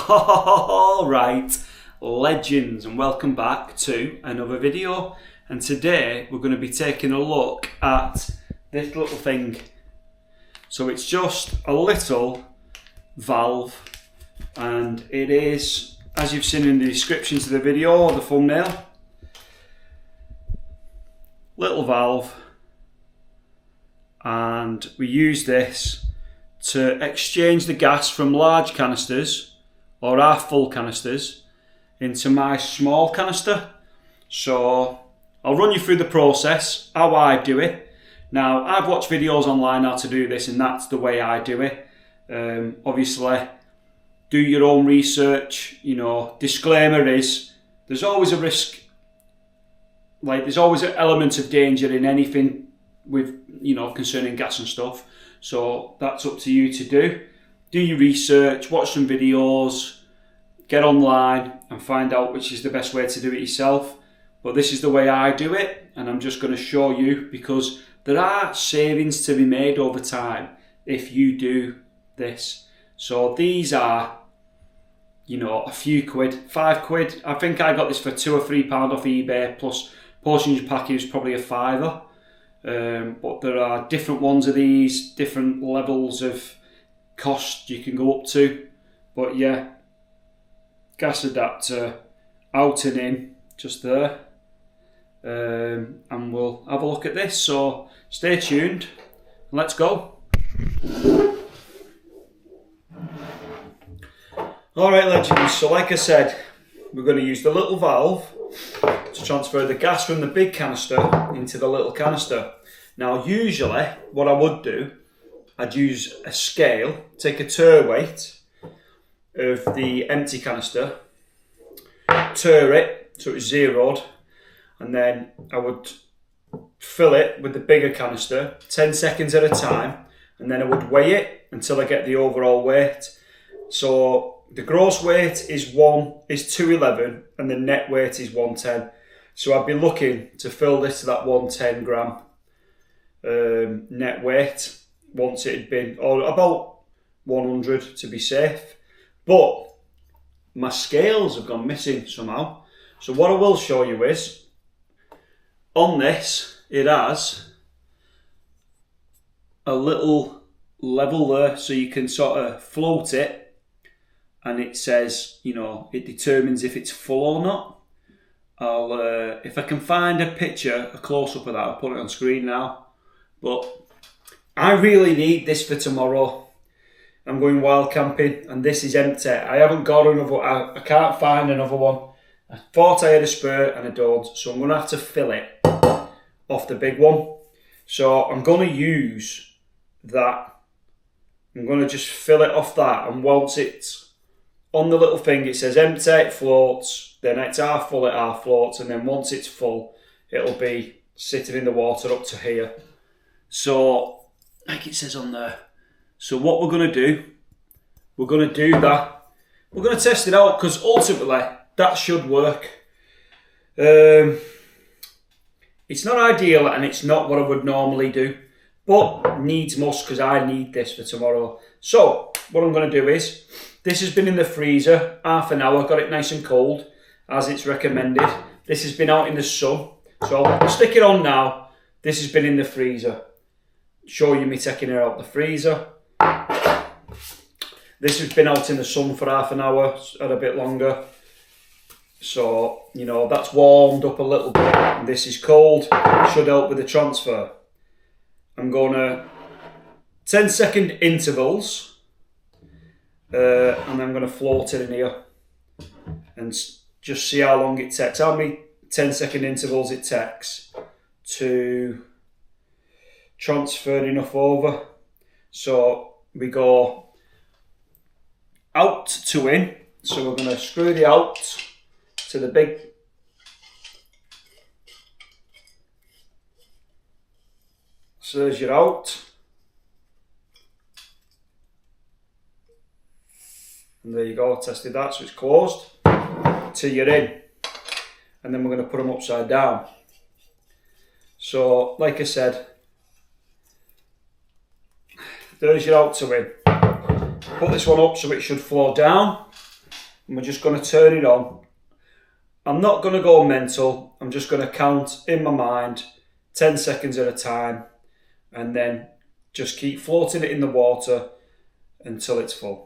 Alright, legends, and welcome back to another video. And today we're going to be taking a look at this little thing. So it's just a little valve, and it is, as you've seen in the description to the video or the thumbnail, little valve, and we use this to exchange the gas from large canisters or our full canisters into my small canister. So I'll run you through the process, how I do it. Now, I've watched videos online how to do this, and that's the way I do it. Obviously, do your own research. You know, disclaimer is there's always a risk, like there's always an element of danger in anything with, you know, concerning gas and stuff. So that's up to you to do. Do your research, watch some videos, get online and find out which is the best way to do it yourself. But this is the way I do it, and I'm just going to show you because there are savings to be made over time if you do this. So these are, you know, a few quid, £5. I think I got this for £2 or £3 off eBay, plus postage package is probably a £5. But there are different ones of these, different levels of cost you can go up to. But yeah, gas adapter out and in, just there. And we'll have a look at this, so stay tuned, let's go. Alright legends, so like I said, we're going to use the little valve to transfer the gas from the big canister into the little canister. Now usually what I would do, I'd use a scale, take a tare weight of the empty canister, tare it so it's zeroed, and then I would fill it with the bigger canister 10 seconds at a time, and then I would weigh it until I get the overall weight. So the gross weight is 211 and the net weight is 110. So I'd be looking to fill this to that 110 gram net weight once it had been, or about 100 to be safe. But my scales have gone missing somehow. So what I will show you is, on this, it has a little level there, so you can sort of float it, and it says, you know, it determines if it's full or not. I'll, if I can find a picture, a close-up of that, I'll put it on screen now. But I really need this for tomorrow. I'm going wild camping, and this is empty. I haven't got another, I can't find another one. I thought I had a spare, and I don't, so I'm going to have to fill it off the big one. So I'm going to use that. I'm going to just fill it off that, and once it's on the little thing, it says empty, it floats, then it's half full, it half floats, and then once it's full, it'll be sitting in the water up to here. So, like it says on there. So what we're going to do, we're going to do that. We're going to test it out, because ultimately, that should work. It's not ideal, and it's not what I would normally do, but needs must, because I need this for tomorrow. So what I'm going to do is, this has been in the freezer half an hour, got it nice and cold as it's recommended. This has been out in the sun, so I'll stick it on now. This has been in the freezer. Show you me taking it out the freezer. This has been out in the sun for half an hour and a bit longer. So, you know, that's warmed up a little bit. And this is cold, should help with the transfer. I'm going to 10-second intervals, and I'm going to float it in here and just see how long it takes, how many 10-second intervals it takes to transfer enough over. So we go out to in, so we're going to screw the out to the big, so there's your out, and there you go, tested that, so it's closed, to your in, and then we're going to put them upside down. So like I said, there's your out to in. Put this one up so it should flow down. and we're just going to turn it on. I'm not going to go mental. I'm just going to count in my mind 10 seconds at a time, and then just keep floating it in the water until it's full.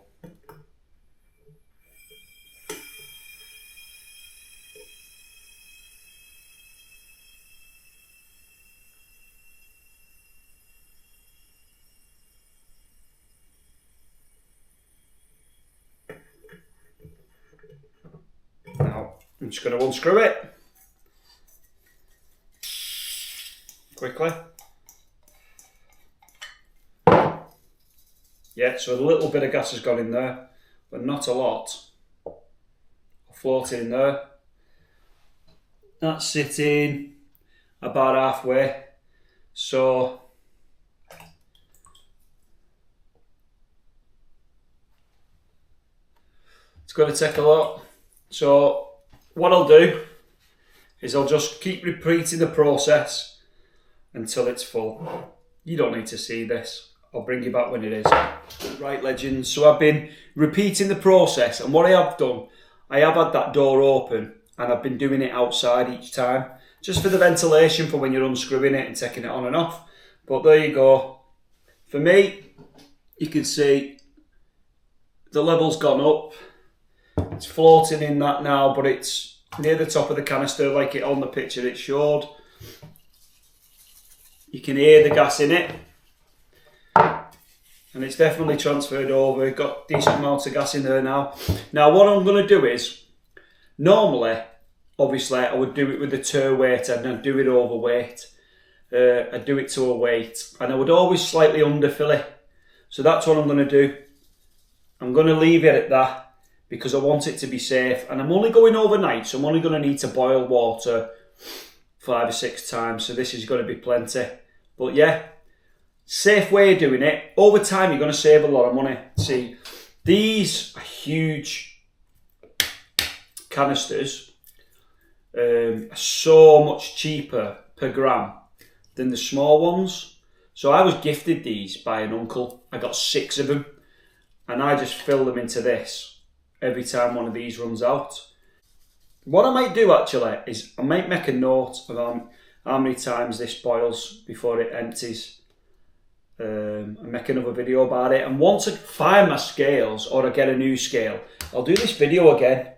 Now, I'm just going to unscrew it quickly. Yeah, so a little bit of gas has gone in there, but not a lot. Floating in there. That's sitting about halfway. So it's going to take a lot. So what I'll do is I'll just keep repeating the process until it's full. You don't need to see this. I'll bring you back when it is. Right, legends. So I've been repeating the process, and what I have done, I have had that door open and I've been doing it outside each time, just for the ventilation for when you're unscrewing it and taking it on and off. But there you go. For me, you can see the level's gone up. It's floating in that now, but it's near the top of the canister like it on the picture it showed. You can hear the gas in it. And it's definitely transferred over. Got decent amounts of gas in there now. Now what I'm going to do is, normally, obviously, I would do it with the tur weight and I'd do it overweight. I'd do it to a weight, and I would always slightly underfill it. So that's what I'm going to do. I'm going to leave it at that because I want it to be safe. And I'm only going overnight, so I'm only going to need to boil water 5 or 6 times. So this is going to be plenty. But yeah, safe way of doing it. Over time, you're going to save a lot of money. See, these huge canisters are so much cheaper per gram than the small ones. So I was gifted these by an uncle. I got 6 of them, and I just fill them into this every time one of these runs out. What I might do actually is I might make a note of how many times this boils before it empties. And make another video about it, and once I find my scales or I get a new scale, I'll do this video again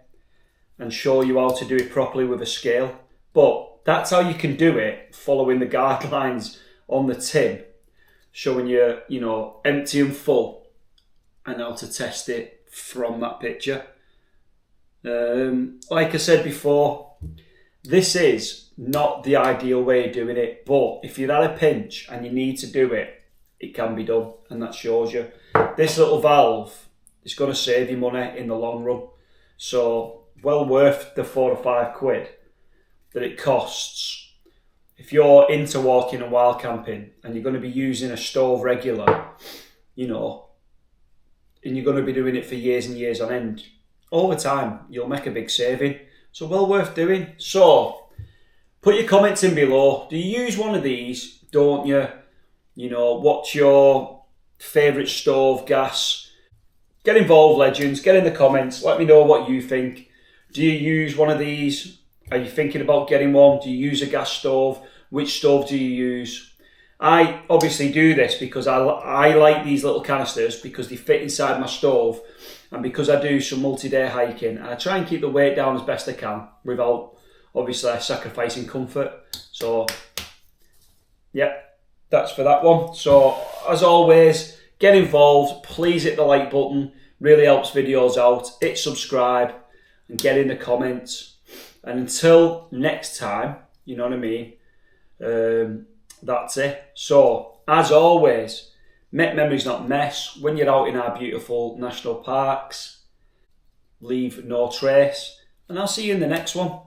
and show you how to do it properly with a scale. But that's how you can do it, following the guidelines on the tin, showing you, empty and full, and how to test it from that picture. Like I said before, this is not the ideal way of doing it, but if you're at a pinch and you need to do it, it can be done, and that shows you. This little valve is going to save you money in the long run. So well worth the £4 or £5 that it costs. If you're into walking and wild camping and you're going to be using a stove regular, and you're going to be doing it for years and years on end, over time you'll make a big saving. So well worth doing. So put your comments in below. Do you use one of these? Don't you? What's your favourite stove, gas? Get involved, legends. Get in the comments. Let me know what you think. Do you use one of these? Are you thinking about getting one? Do you use a gas stove? Which stove do you use? I obviously do this because I like these little canisters because they fit inside my stove, and because I do some multi-day hiking, and I try and keep the weight down as best I can without obviously sacrificing comfort. So, yeah. That's for that one. So as always, get involved. Please hit the like button. Really helps videos out. Hit subscribe and get in the comments. And until next time, you know what I mean? That's it. So as always, make memories not mess. When you're out in our beautiful national parks, leave no trace. And I'll see you in the next one.